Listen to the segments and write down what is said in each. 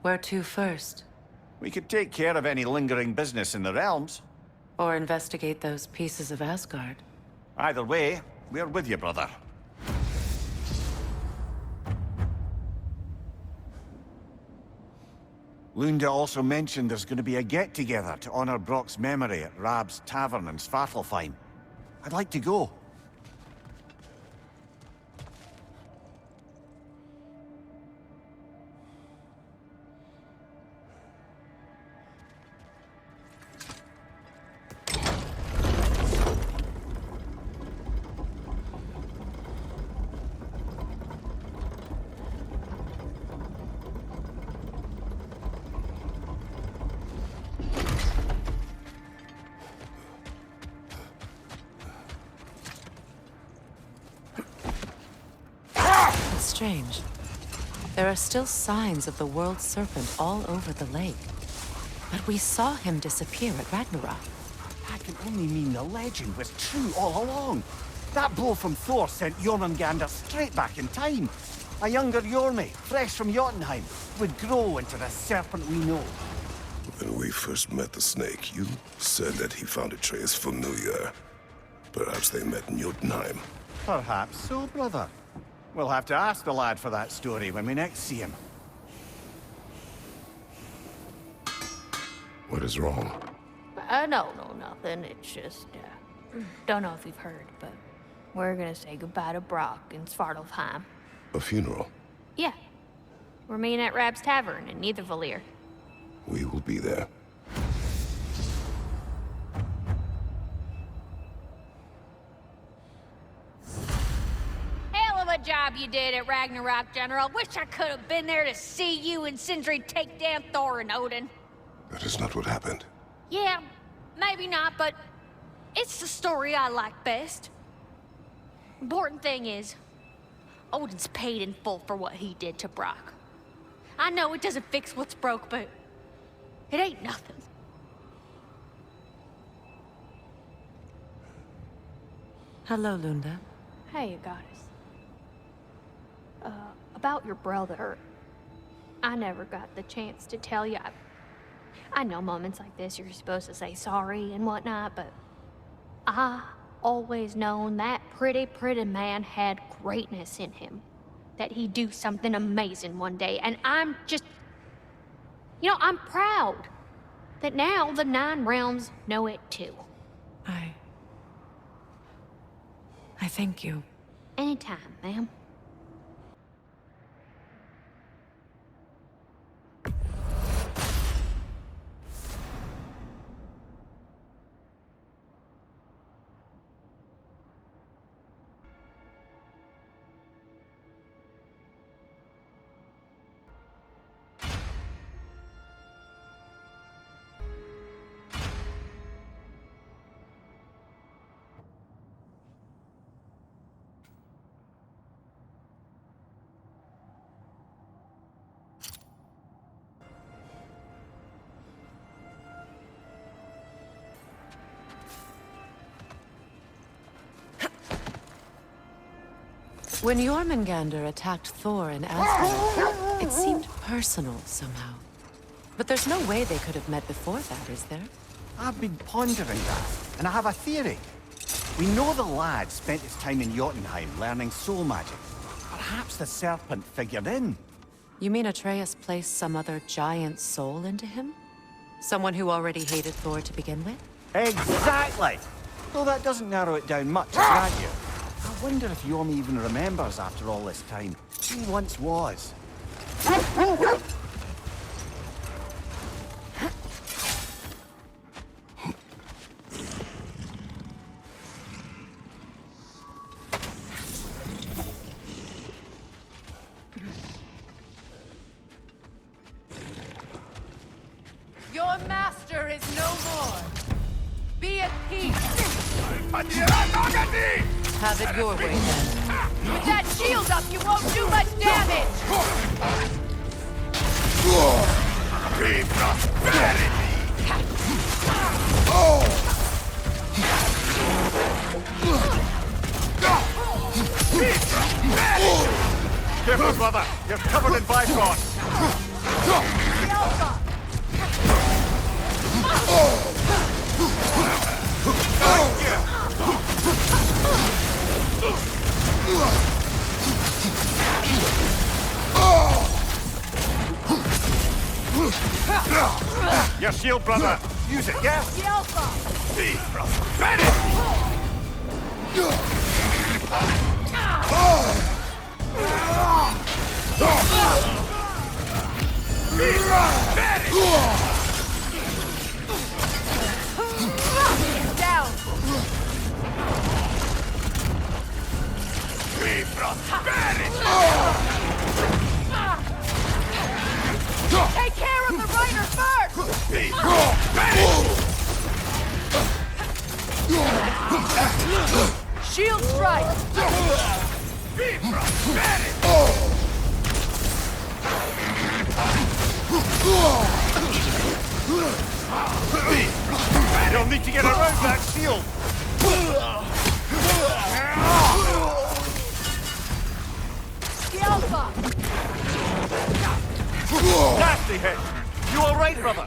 Where to first? We could take care of any lingering business in the realms. Or investigate those pieces of Asgard? Either way, we're with you, brother. Lunda also mentioned there's going to be a get-together to honor Brock's memory at Rab's Tavern in Svartalfheim. I'd like to go. Strange. There are still signs of the world serpent all over the lake. But we saw him disappear at Ragnarok. That can only mean the legend was true all along. That blow from Thor sent Jormungandr straight back in time. A younger Jormi, fresh from Jotunheim, would grow into the serpent we know. When we first met the snake, you said that he found Atreus familiar. Perhaps they met in Jotunheim. Perhaps so, brother. We'll have to ask the lad for that story when we next see him. What is wrong? No, nothing. It's just, don't know if you've heard, but we're gonna say goodbye to Brock in Svartalfheim. A funeral? Yeah. We're meeting at Rab's Tavern in Nidavellir. We will be there. Job you did at Ragnarok, General. Wish I could have been there to see you and Sindri take down Thor and Odin. That is not what happened. Yeah, maybe not, but it's the story I like best. Important thing is, Odin's paid in full for what he did to Brock. I know it doesn't fix what's broke, but it ain't nothing. Hello, Lunda. Hey, goddess. About your brother, I never got the chance to tell you. I know moments like this you're supposed to say sorry and whatnot, but I always known that pretty man had greatness in him. That he'd do something amazing one day, and I'm just... I'm proud that now the Nine Realms know it too. I thank you. Anytime, ma'am. When Jormungandr attacked Thor in Asgard, it seemed personal somehow. But there's no way they could have met before that, is there? I've been pondering that, and I have a theory. We know the lad spent his time in Jotunheim learning soul magic. Perhaps the serpent figured in. You mean Atreus placed some other giant soul into him? Someone who already hated Thor to begin with? Exactly! Though that doesn't narrow it down much, I grant you. I wonder if Yorm even remembers after all this time who he once was. Your master is no more. Be at peace. Have it your way, then. With that shield up, you won't do much damage! Be prosperity! Careful, brother! You're covered in Bifrost! Your shield, brother! Use it, yeah? Down! Take care of the rider first! Shield strike! You'll need to get around that shield! The Alpha! Nasty hit! You alright, brother?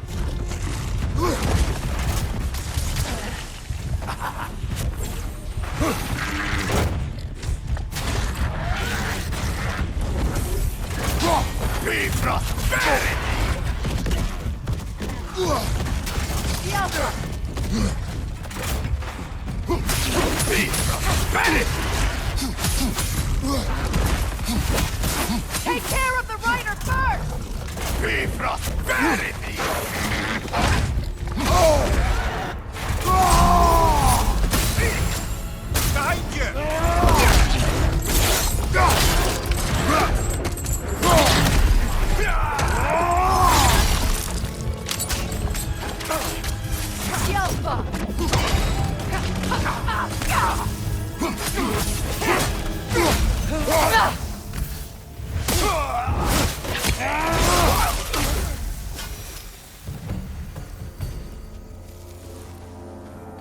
The Alpha! Take care of the rider first! Behind you! The Alpha!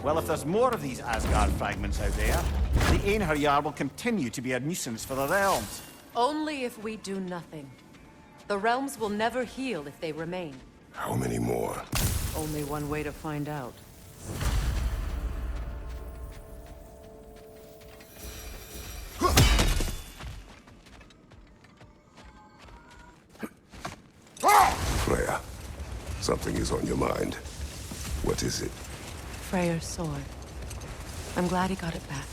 Well, if there's more of these Asgard fragments out there, the Einherjar will continue to be a nuisance for the realms. Only if we do nothing. The realms will never heal if they remain. How many more? Only one way to find out. Freya, something is on your mind. What is it? Freyr's sword. I'm glad he got it back.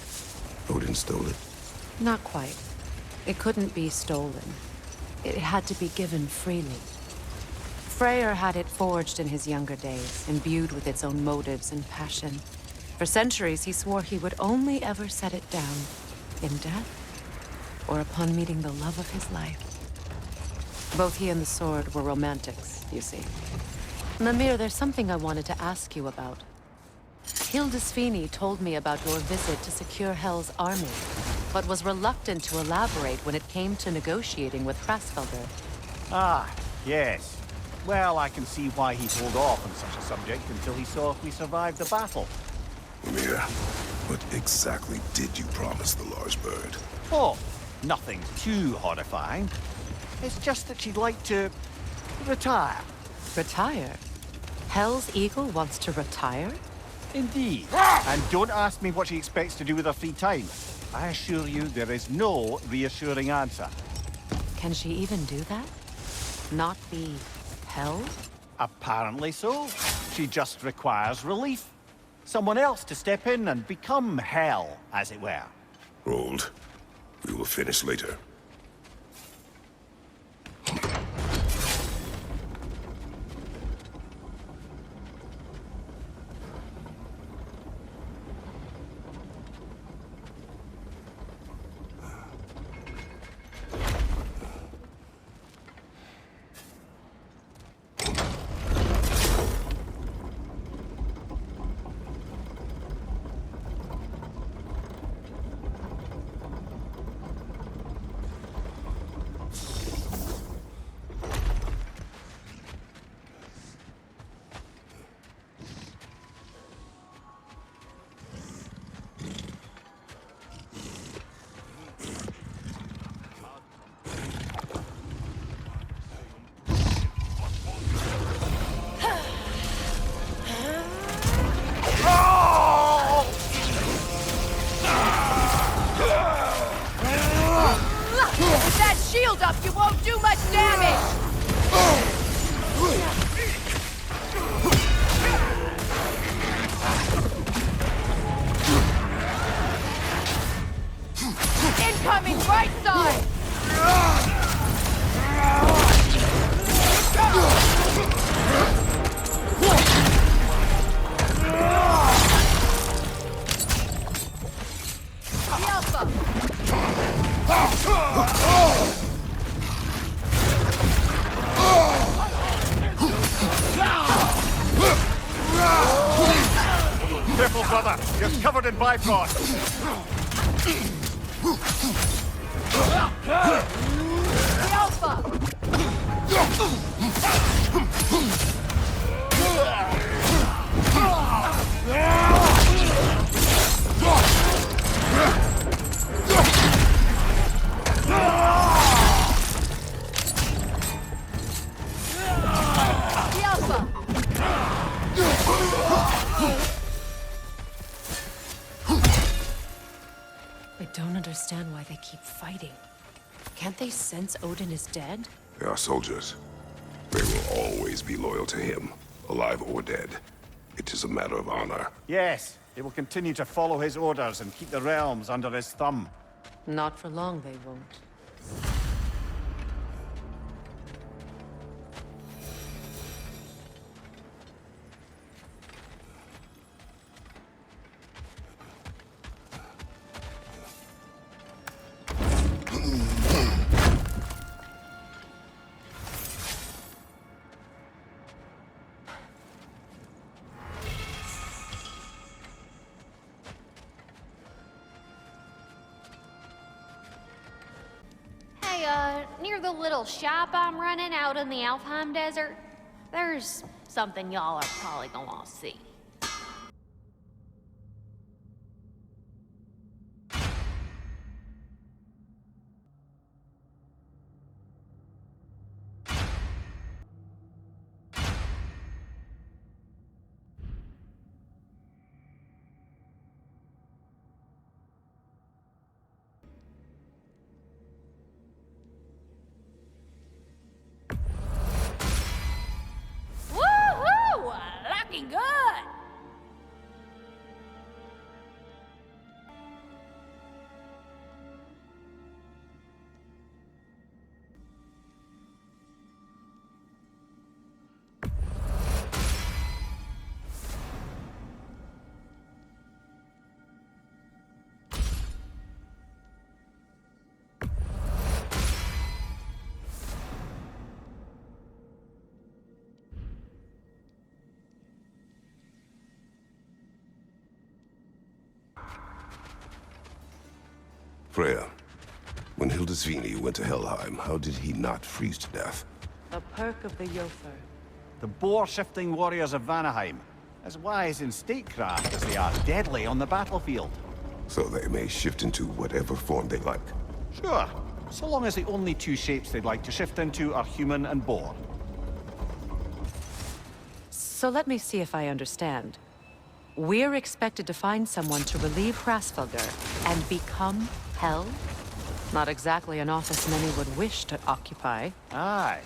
Odin stole it? Not quite. It couldn't be stolen. It had to be given freely. Freyr had it forged in his younger days, imbued with its own motives and passion. For centuries, he swore he would only ever set it down in death or upon meeting the love of his life. Both he and the sword were romantics, you see. Mimir, there's something I wanted to ask you about. Hildisvini told me about your visit to secure Hel's army, but was reluctant to elaborate when it came to negotiating with Hrasfelder. Ah, yes. Well, I can see why he'd hold off on such a subject until he saw if we survived the battle. Mimir, what exactly did you promise the large bird? Oh, nothing too horrifying. It's just that she'd like to retire. Retire? Hel's eagle wants to retire? Indeed. And don't ask me what she expects to do with her free time. I assure you there is no reassuring answer. Can she even do that? Not be Hel? Apparently so. She just requires relief. Someone else to step in and become Hel, as it were. Hold. We will finish later. brother. You're covered in Bifrost. The Alpha! The Alpha! I don't understand why they keep fighting. Can't they sense Odin is dead? They are soldiers. They will always be loyal to him, alive or dead. It is a matter of honor. Yes, they will continue to follow his orders and keep the realms under his thumb. Not for long, they won't. Hey, near the little shop I'm running out in the Alfheim desert, there's something y'all are probably gonna want to see. Woohoo! Looking good! Freya, when Hildisvini went to Helheim, how did he not freeze to death? A perk of the Jofer. The boar-shifting warriors of Vanaheim, as wise in statecraft as they are deadly on the battlefield. So they may shift into whatever form they like. Sure, so long as the only two shapes they'd like to shift into are human and boar. So let me see if I understand. We're expected to find someone to relieve Hraesvelgr and become Hell? Not exactly an office many would wish to occupy. Aye.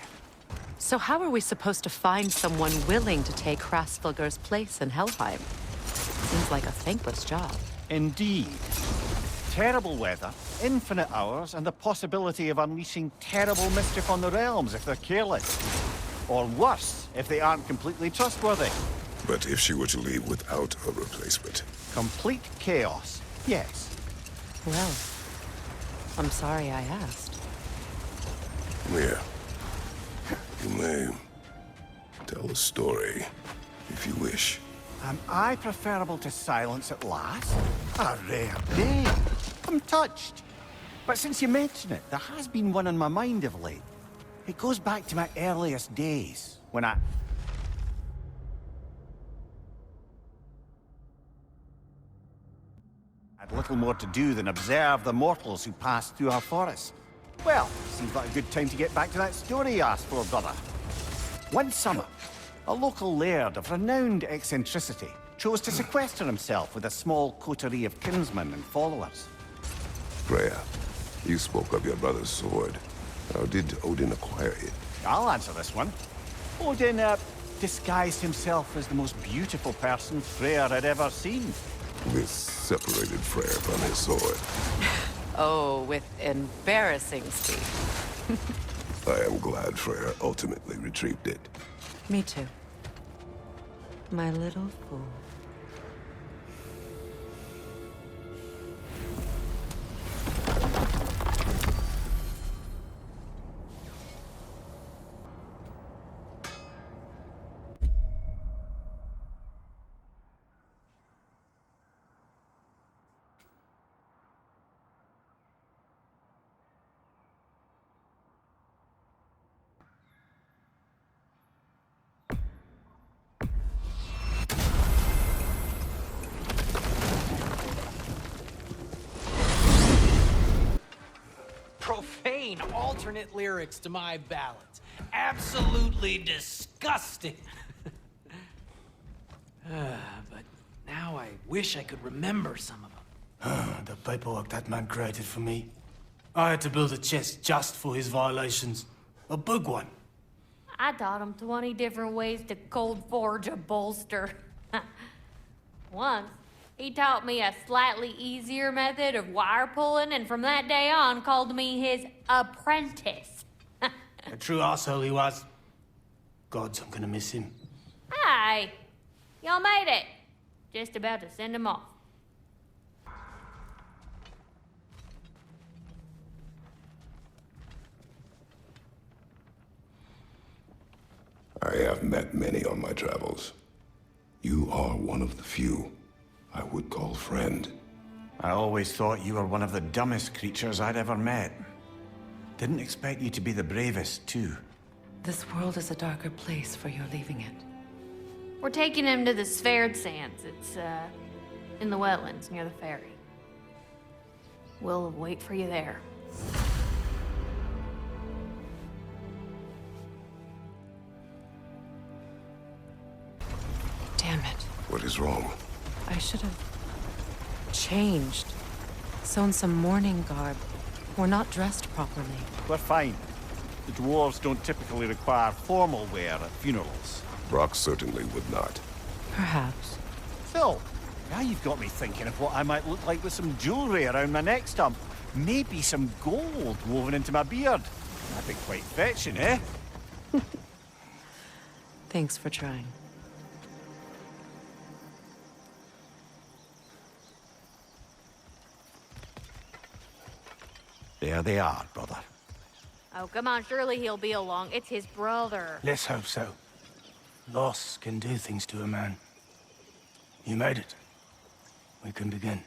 So how are we supposed to find someone willing to take Hraesvelgr's place in Helheim? Seems like a thankless job. Indeed. Terrible weather, infinite hours, and the possibility of unleashing terrible mischief on the realms if they're careless. Or worse, if they aren't completely trustworthy. But if she were to leave without a replacement? Complete chaos, yes. Well, I'm sorry I asked. Yeah. You may tell a story, if you wish. Am I preferable to silence at last? A rare day. I'm touched. But since you mention it, there has been one on my mind of late. It goes back to my earliest days, when I had little more to do than observe the mortals who passed through our forest. Well, seems like a good time to get back to that story you asked for, brother. One summer, a local laird of renowned eccentricity chose to sequester himself with a small coterie of kinsmen and followers. Freya, you spoke of your brother's sword. How did Odin acquire it? I'll answer this one. Odin, disguised himself as the most beautiful person Freyr had ever seen. This separated Freya from his sword. Oh, with embarrassing speed. I am glad Freya ultimately retrieved it. Me too. My little fool. alternate lyrics to my ballads. Absolutely disgusting. But now I wish I could remember some of them. The paperwork that man created for me. I had to build a chest just for his violations. A big one. I taught him 20 different ways to cold forge a bolster. Once, he taught me a slightly easier method of wire pulling, and from that day on called me his apprentice. A true asshole he was. Gods, I'm gonna miss him. Hi! Y'all made it. Just about to send him off. I have met many on my travels. You are one of the few I would call friend. I always thought you were one of the dumbest creatures I'd ever met. Didn't expect you to be the bravest, too. This world is a darker place for your leaving it. We're taking him to the Sphaired Sands. It's, in the wetlands near the ferry. We'll wait for you there. Damn it. What is wrong? I should have changed. Sewn some mourning garb. We're not dressed properly. We're fine. The dwarves don't typically require formal wear at funerals. Brock certainly would not. Perhaps. Phil, now you've got me thinking of what I might look like with some jewelry around my neck stump. Maybe some gold woven into my beard. That'd be quite fetching, eh? Thanks for trying. There they are, brother. Oh, come on, surely he'll be along. It's his brother. Let's hope so. Loss can do things to a man. You made it. We can begin.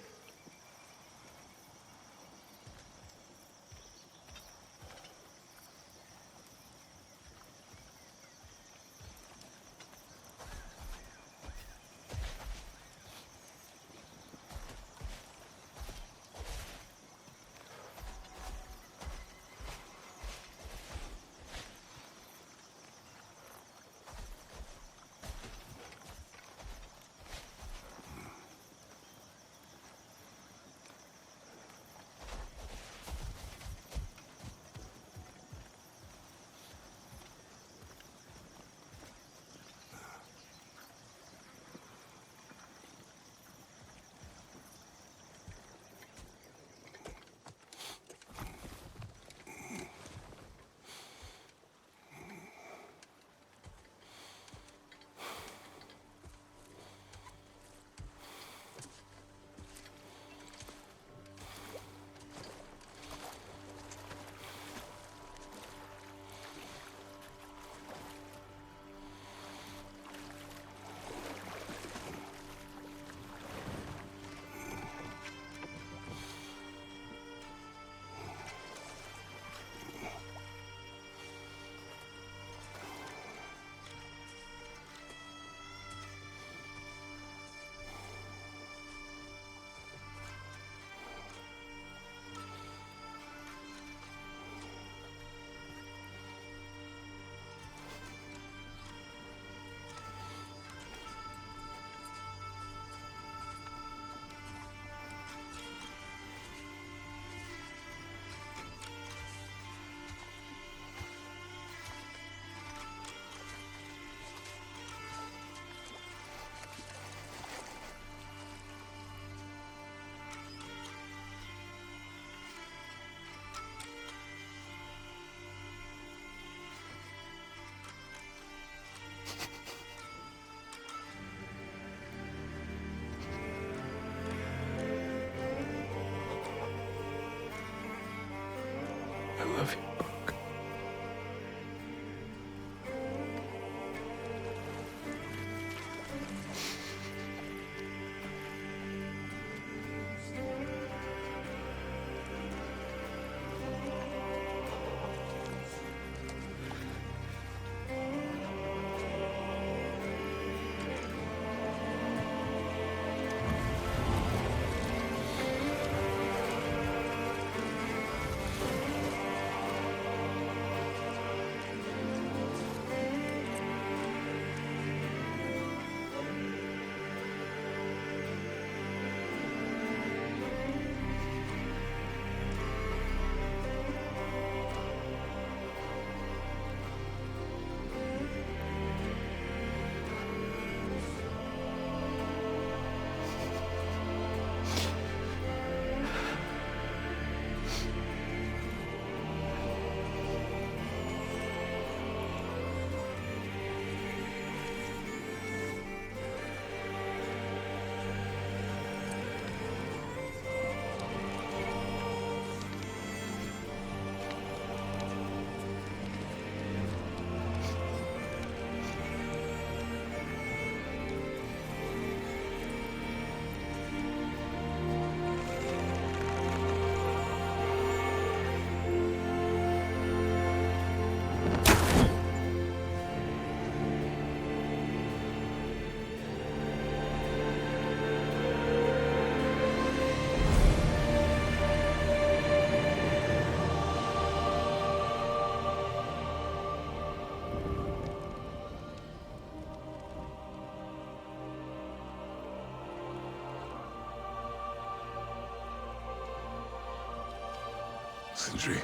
Sindri.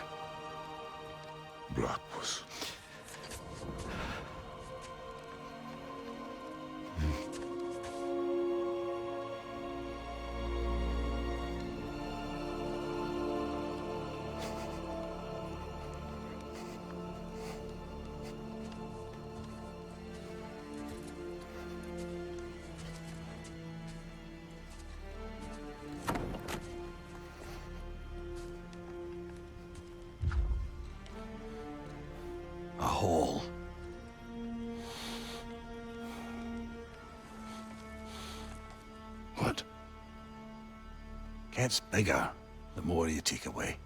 Bratwurst. A hole. What? Gets bigger the more you take away.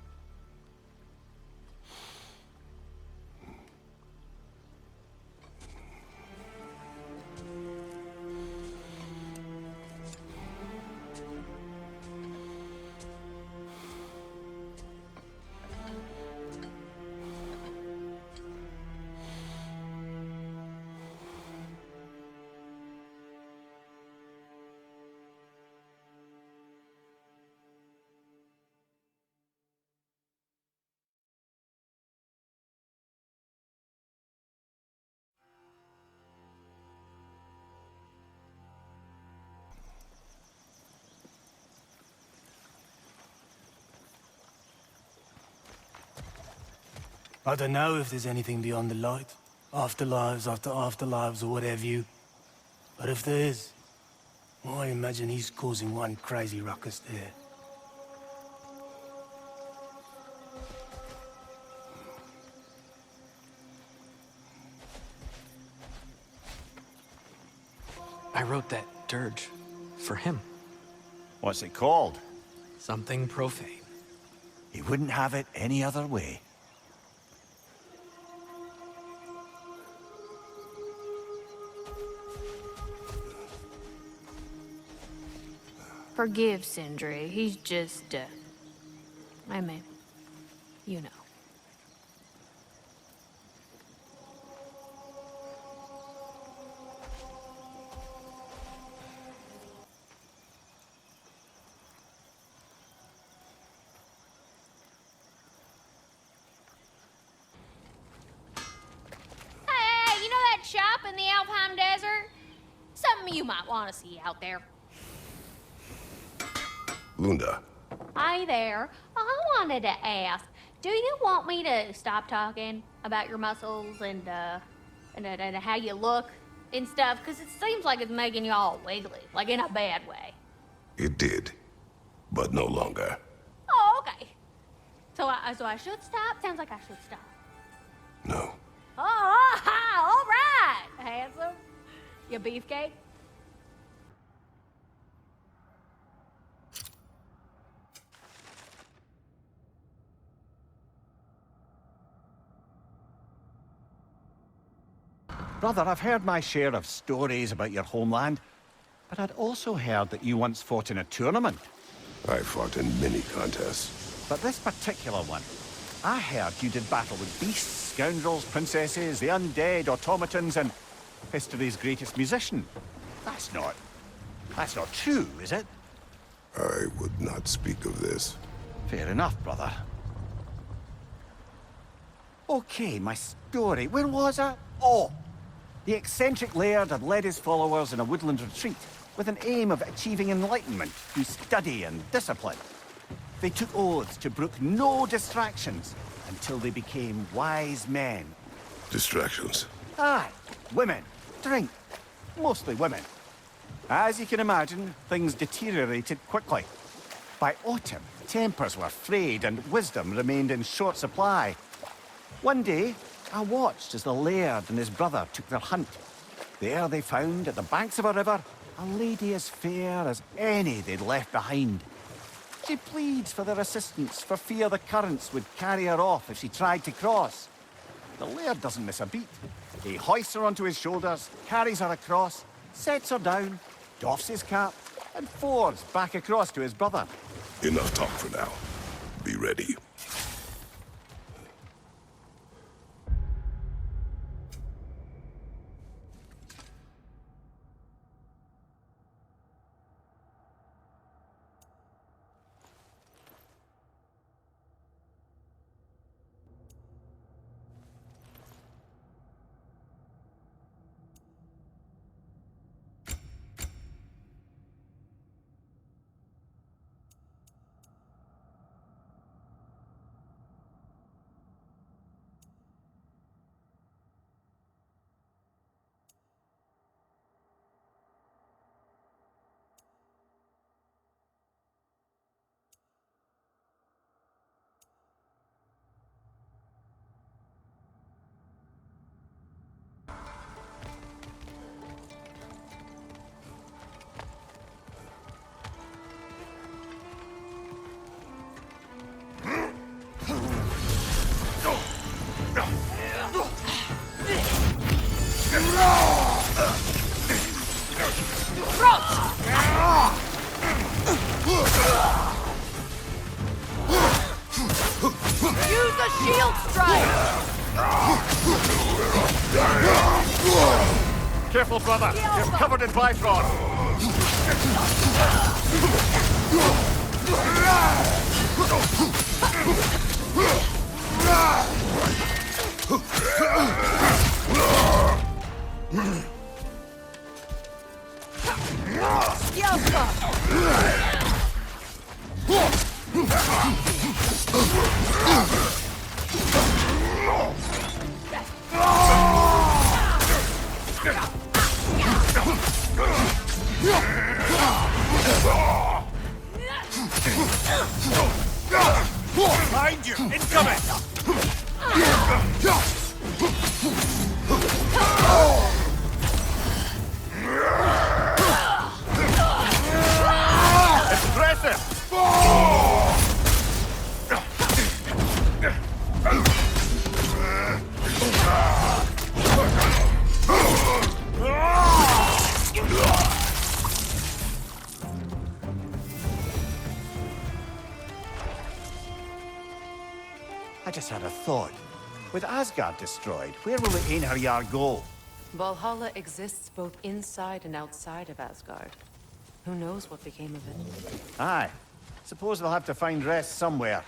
I don't know if there's anything beyond the light. Afterlives after afterlives or whatever you. But if there is, well, I imagine he's causing one crazy ruckus there. I wrote that dirge for him. What's it called? Something profane. He wouldn't have it any other way. Forgive Sindri. He's just, I mean, you know. Hey, you know that shop in the Alpine Desert? Something you might want to see out there. Lunda. Hi there. I wanted to ask, do you want me to stop talking about your muscles and how you look and stuff? Because it seems like it's making you all wiggly, like in a bad way. It did, but no longer. Oh, okay. So I should stop? Sounds like I should stop. No. Oh, all right, handsome. You beefcake? Brother, I've heard my share of stories about your homeland, but I'd also heard that you once fought in a tournament. I fought in many contests. But this particular one, I heard you did battle with beasts, scoundrels, princesses, the undead, automatons, and history's greatest musician. That's not true, is it? I would not speak of this. Fair enough, brother. Okay, my story. Where was I? Oh! The eccentric laird had led his followers in a woodland retreat with an aim of achieving enlightenment through study and discipline. They took oaths to brook no distractions until they became wise men. Distractions. Aye, women, drink, mostly women. As you can imagine, things deteriorated quickly. By autumn, tempers were frayed and wisdom remained in short supply. One day, I watched as the laird and his brother took their hunt. There they found, at the banks of a river, a lady as fair as any they'd left behind. She pleads for their assistance for fear the currents would carry her off if she tried to cross. The laird doesn't miss a beat. He hoists her onto his shoulders, carries her across, sets her down, doffs his cap, and fords back across to his brother. Enough talk for now. Be ready. Use a shield strike! Careful, brother. You're covered in Bifrost. Behind you! Incoming! Impressive! I just had a thought. With Asgard destroyed, where will the Einherjar go? Valhalla exists both inside and outside of Asgard. Who knows what became of it? Aye. Suppose they'll have to find rest somewhere.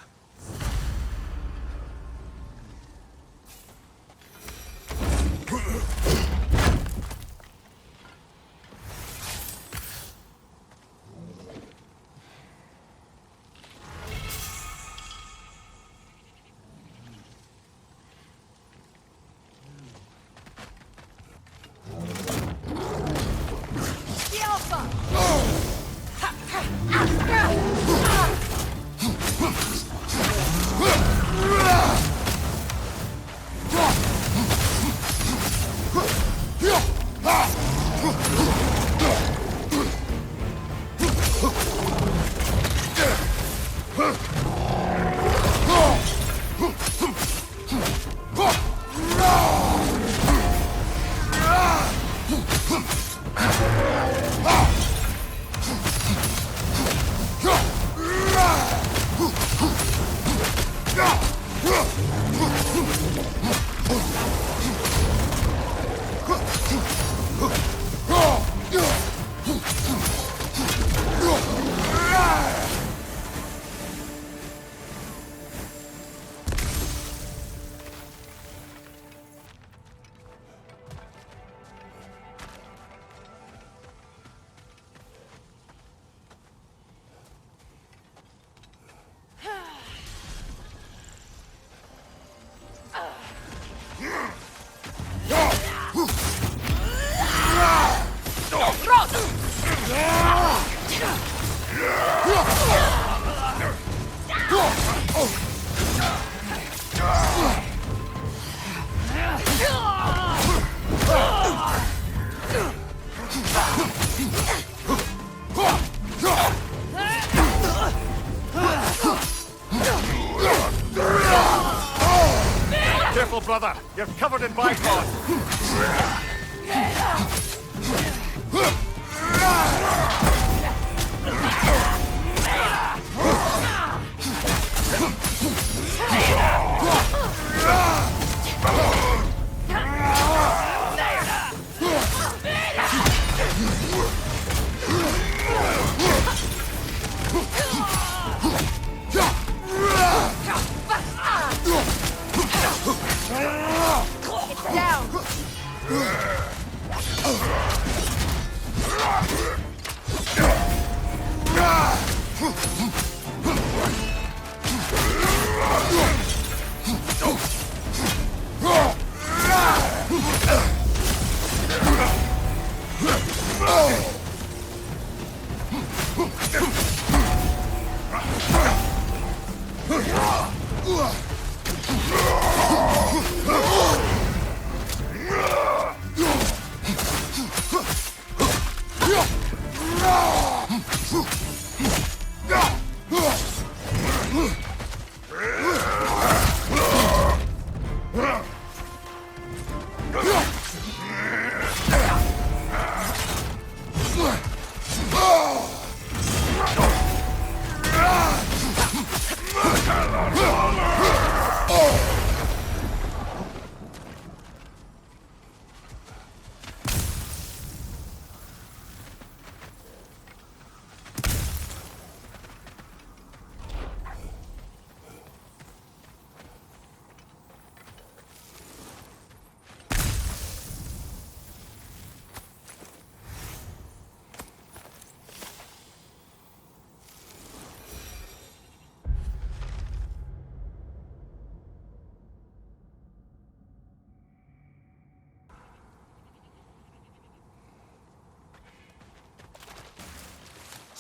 Careful, brother. You're covered in Bifrost.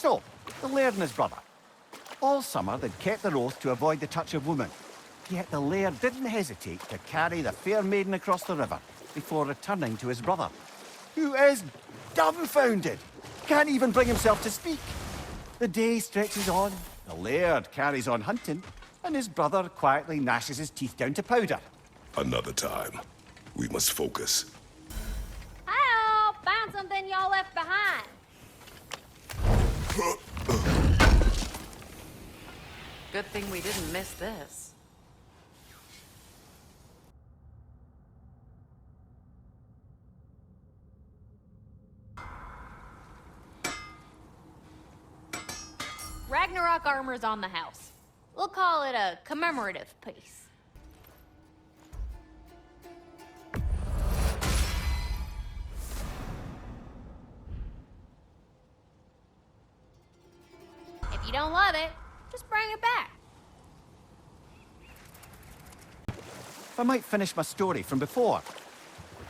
So, the laird and his brother. All summer, they'd kept their oath to avoid the touch of woman. Yet the laird didn't hesitate to carry the fair maiden across the river before returning to his brother, who is dumbfounded, can't even bring himself to speak. The day stretches on, the laird carries on hunting, and his brother quietly gnashes his teeth down to powder. Another time. We must focus. Help! Found something y'all left behind. Good thing we didn't miss this. Ragnarok armor's on the house. We'll call it a commemorative piece. If you don't love it, just bring it back. If I might finish my story from before.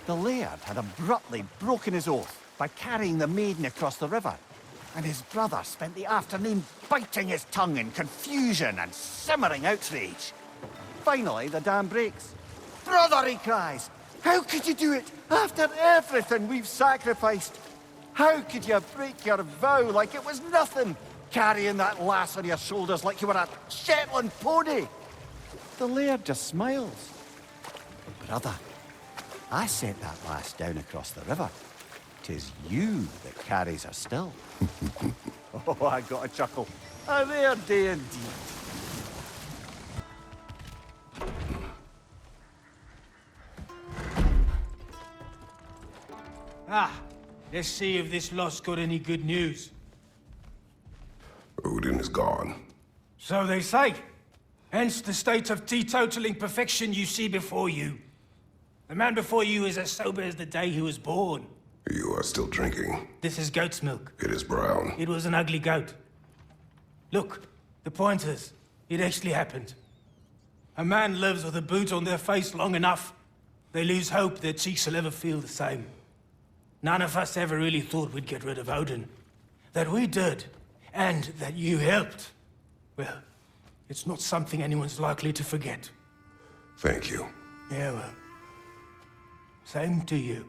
The laird had abruptly broken his oath by carrying the maiden across the river, and his brother spent the afternoon biting his tongue in confusion and simmering outrage. Finally, the dam breaks. "Brother," he cries, "how could you do it after everything we've sacrificed? How could you break your vow like it was nothing, carrying that lass on your shoulders like you were a Shetland pony?" The laird just smiles. "Brother, I sent that lass down across the river. 'Tis you that carries her still." Oh, I got a chuckle. A rare day indeed. Let's see if this lot's got any good news. Odin is gone. So they say. Hence the state of teetotaling perfection you see before you. The man before you is as sober as the day he was born. You are still drinking. This is goat's milk. It is brown. It was an ugly goat. Look, the pointers. It actually happened. A man lives with a boot on their face long enough, they lose hope their cheeks will ever feel the same. None of us ever really thought we'd get rid of Odin. That we did, and that you helped. Well, it's not something anyone's likely to forget. Thank you. Yeah, well, same to you.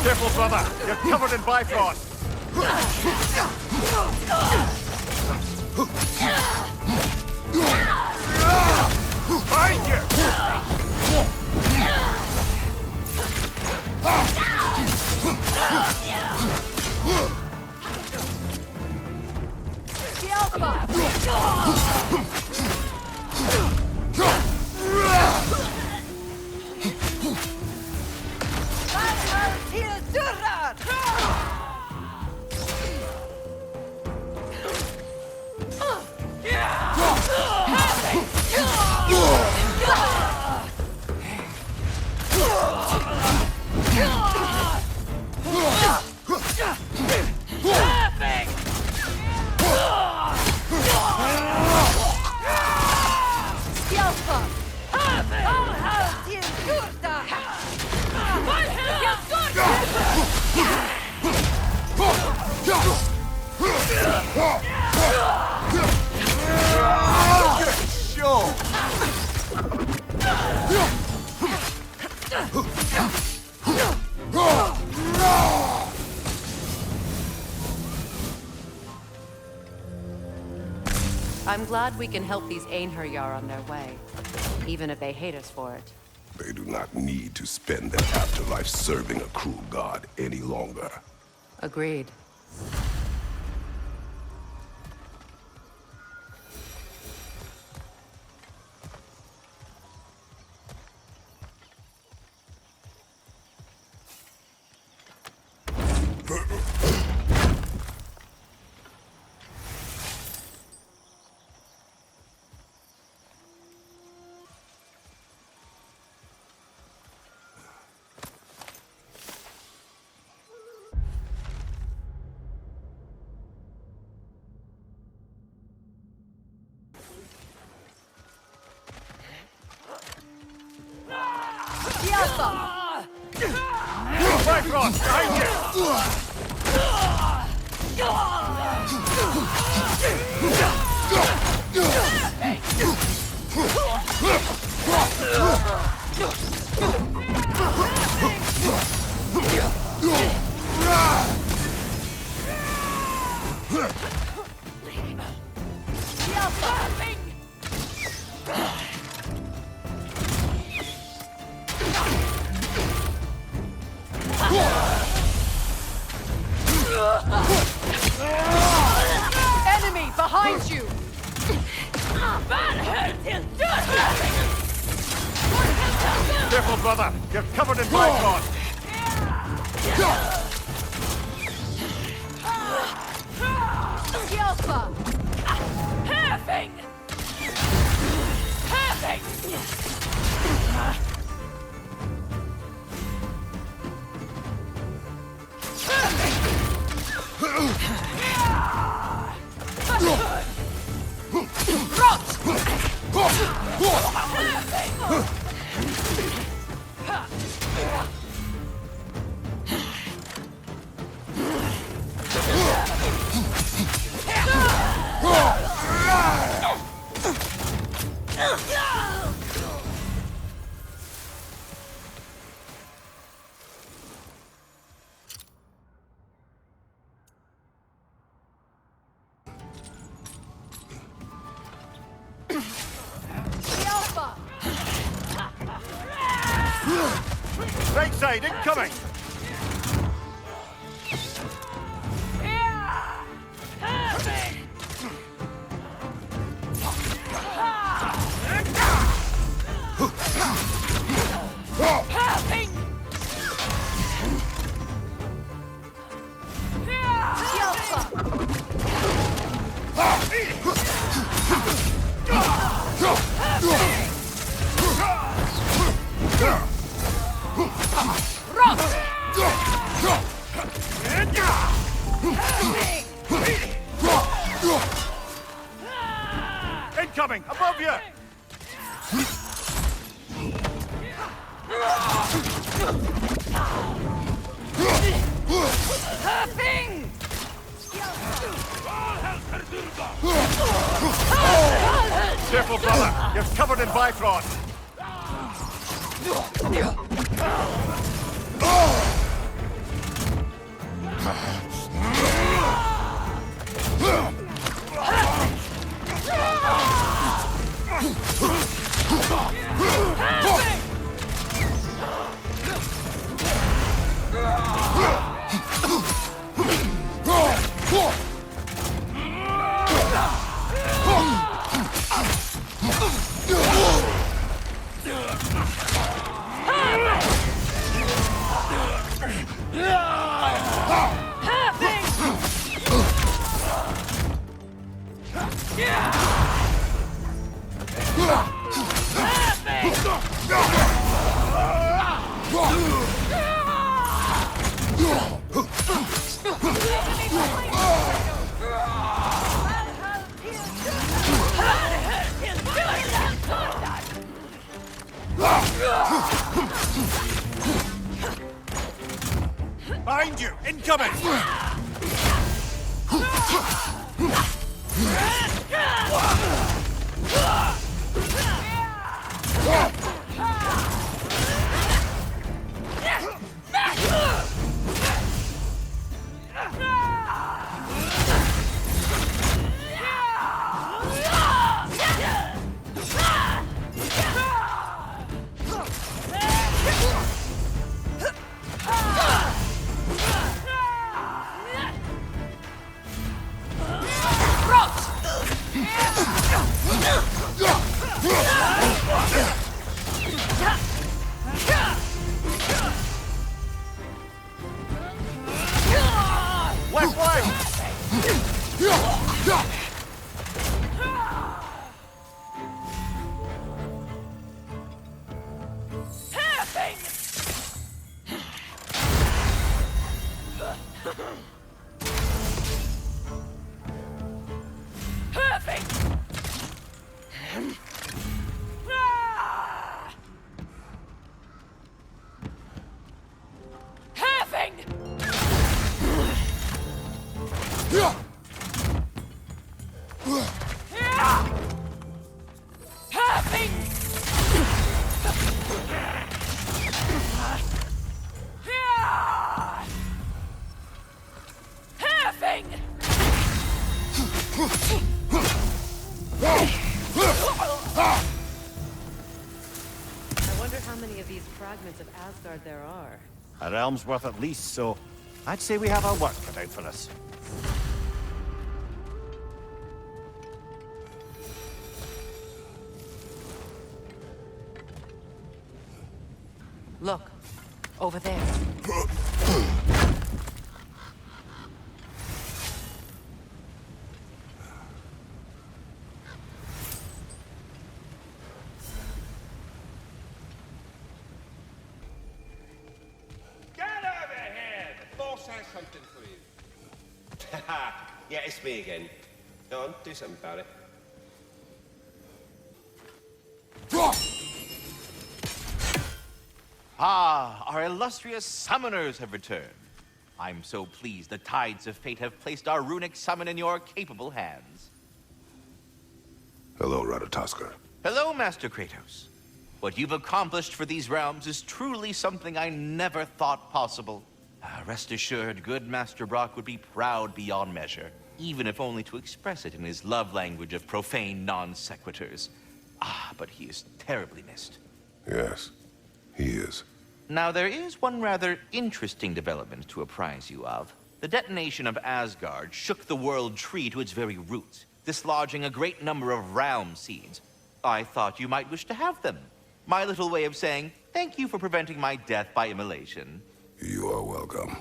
Careful, brother. You're covered in Bifrost. Behind you! I'm glad we can help these Einherjar on their way, even if they hate us for it. They do not need to spend their afterlife serving a cruel god any longer. Agreed. Bifrost, behind you! Enemy behind you! Careful, brother. You're covered in Bifrost. Yelpa! Perfect! Right side, incoming! Incoming! Above you! Careful, brother! You're covered in Bifrost! Behind you! Incoming! I wonder how many of these fragments of Asgard there are. A realm's worth at least, so I'd say we have our work cut out for us. Look, over there. Get over here! The boss has something for you. Yeah, it's me again. Go on, do something about it. Ah, our illustrious summoners have returned. I'm so pleased the tides of fate have placed our runic summon in your capable hands. Hello, Ratatoskr. Hello, Master Kratos. What you've accomplished for these realms is truly something I never thought possible. Rest assured, good Master Brock would be proud beyond measure, even if only to express it in his love language of profane non-sequiturs. Ah, but he is terribly missed. Yes, he is. Now, there is one rather interesting development to apprise you of. The detonation of Asgard shook the world tree to its very roots, dislodging a great number of realm seeds. I thought you might wish to have them. My little way of saying, thank you for preventing my death by immolation. You are welcome.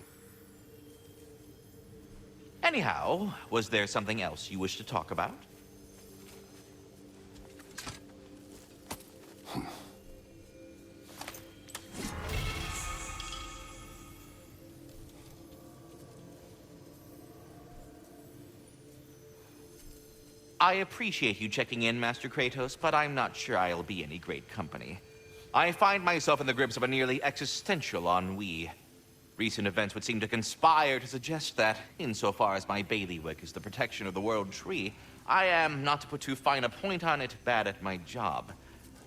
Anyhow, was there something else you wish to talk about? I appreciate you checking in, Master Kratos, but I'm not sure I'll be any great company. I find myself in the grips of a nearly existential ennui. Recent events would seem to conspire to suggest that, insofar as my bailiwick is the protection of the world tree, I am, not to put too fine a point on it, bad at my job.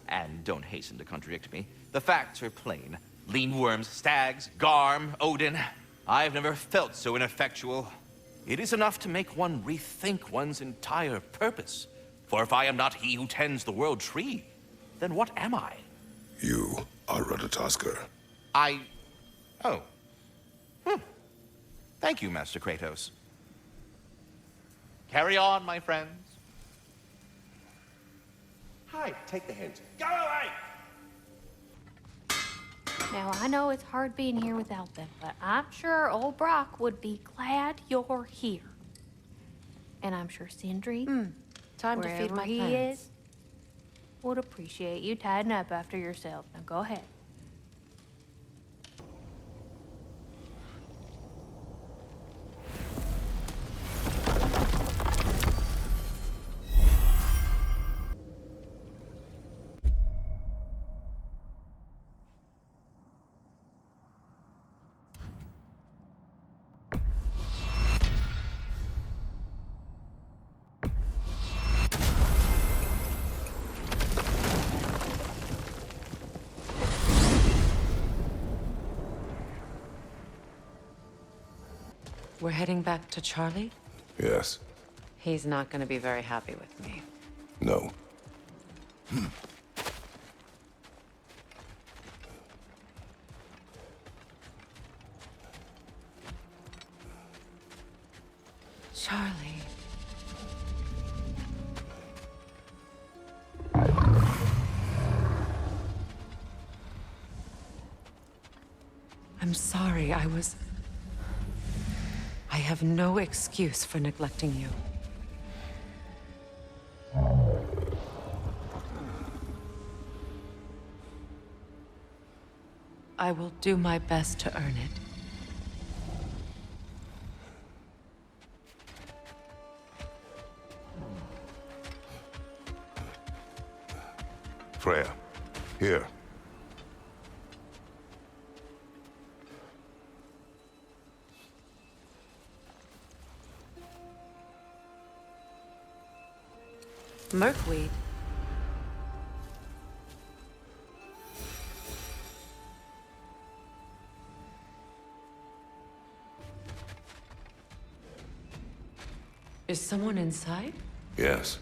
And don't hasten to contradict me. The facts are plain. Lean worms, stags, Garm, Odin. I've never felt so ineffectual. It is enough to make one rethink one's entire purpose. For if I am not he who tends the world tree, then what am I? You are Ratatoskr. Oh. Thank you, Master Kratos. Carry on, my friends. Hi, take the hint. Go away! Now, I know it's hard being here without them, but I'm sure old Brock would be glad you're here. And I'm sure Sindri, Time to feed wherever my he plants. is, would appreciate you tidying up after yourself. Now, go ahead. We're heading back to Charlie? Yes. He's not gonna be very happy with me. No. Charlie. I'm sorry, I have no excuse for neglecting you. I will do my best to earn it. Freya, here. Merkweed. Is someone inside? Yes.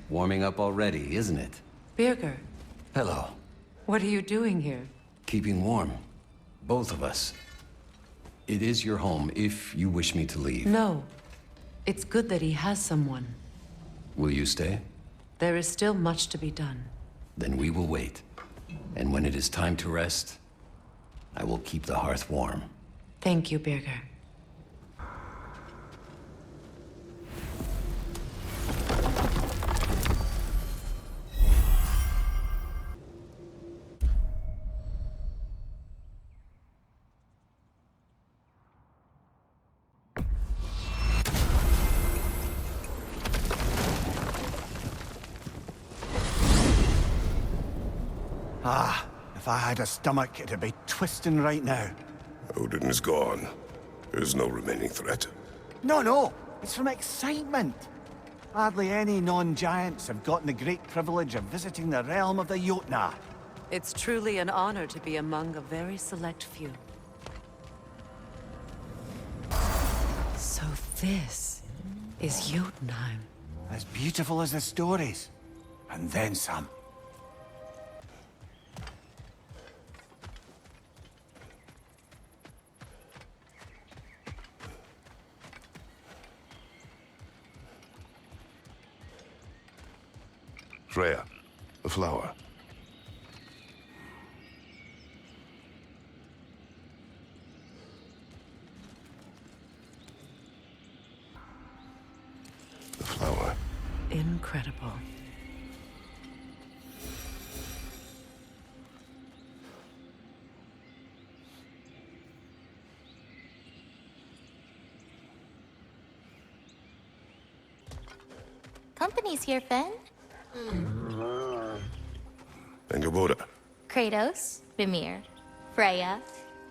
Warming up already, isn't it? Birger, Hello. what are you doing here? Keeping warm. Both of us. It is your home if you wish me to leave. No. It's good that he has someone. Will you stay? There is still much to be done. Then we will wait. And when it is time to rest, I will keep the hearth warm. Thank you, Birger. Ah, if I had a stomach, it'd be twisting right now. Odin is gone. There's no remaining threat. No, it's from excitement. Hardly any non-giants have gotten the great privilege of visiting the realm of the Jotnar. It's truly an honor to be among a very select few. So this is Jotunheim. As beautiful as the stories. And then some. Freya, the flower. The flower. Incredible. Company's here, Finn. Angerboda, Kratos, Mimir, Freya.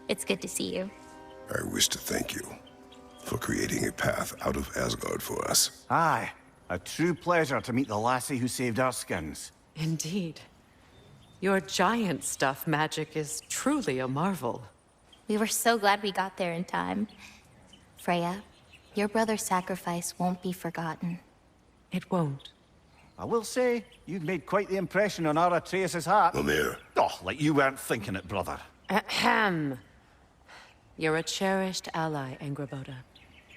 It's good to see you. I wish to thank you for creating a path out of Asgard for us. Aye, a true pleasure to meet the lassie who saved our skins. Indeed. Your giant stuff magic is truly a marvel. We were so glad we got there in time. Freya, your brother's sacrifice won't be forgotten. It won't. I will say, you've made quite the impression on our Atreus' heart. Mimir, Oh, like you weren't thinking it, brother. Ahem. You're a cherished ally, Angerboda.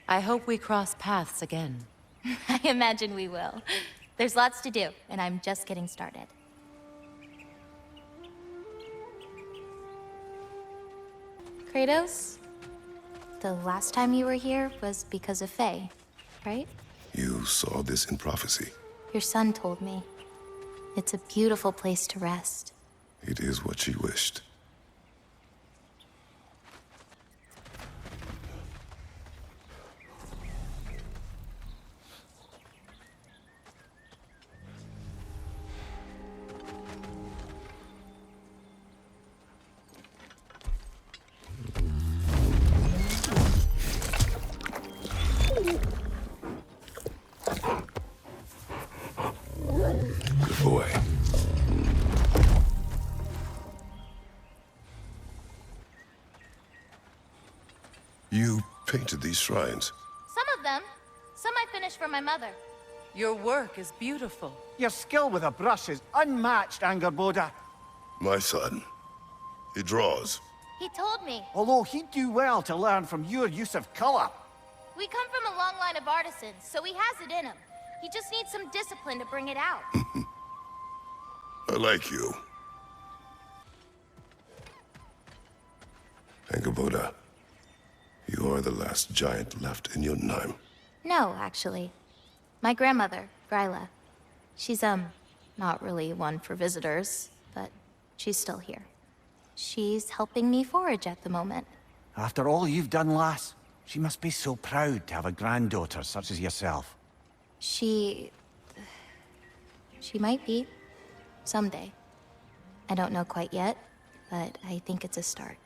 I hope we cross paths again. I imagine we will. There's lots to do, and I'm just getting started. Kratos, the last time you were here was because of Faye, right? you saw this in prophecy. Your son told me. It's a beautiful place to rest. It is what she wished. Good boy. You painted these shrines. Some of them. Some I finished for my mother. Your work is beautiful. Your skill with a brush is unmatched, Angerboda. My son. He draws. He told me. Although he'd do well to learn from your use of color. We come from a long line of artisans, so he has it in him. He just needs some discipline to bring it out. I like you. Angerboda, you are the last giant left in Jotunheim. No, actually. My grandmother, Gryla. She's, not really one for visitors, but she's still here. She's helping me forage at the moment. After all you've done, lass, she must be so proud to have a granddaughter such as yourself. She might be. Someday. I don't know quite yet, but I think it's a start.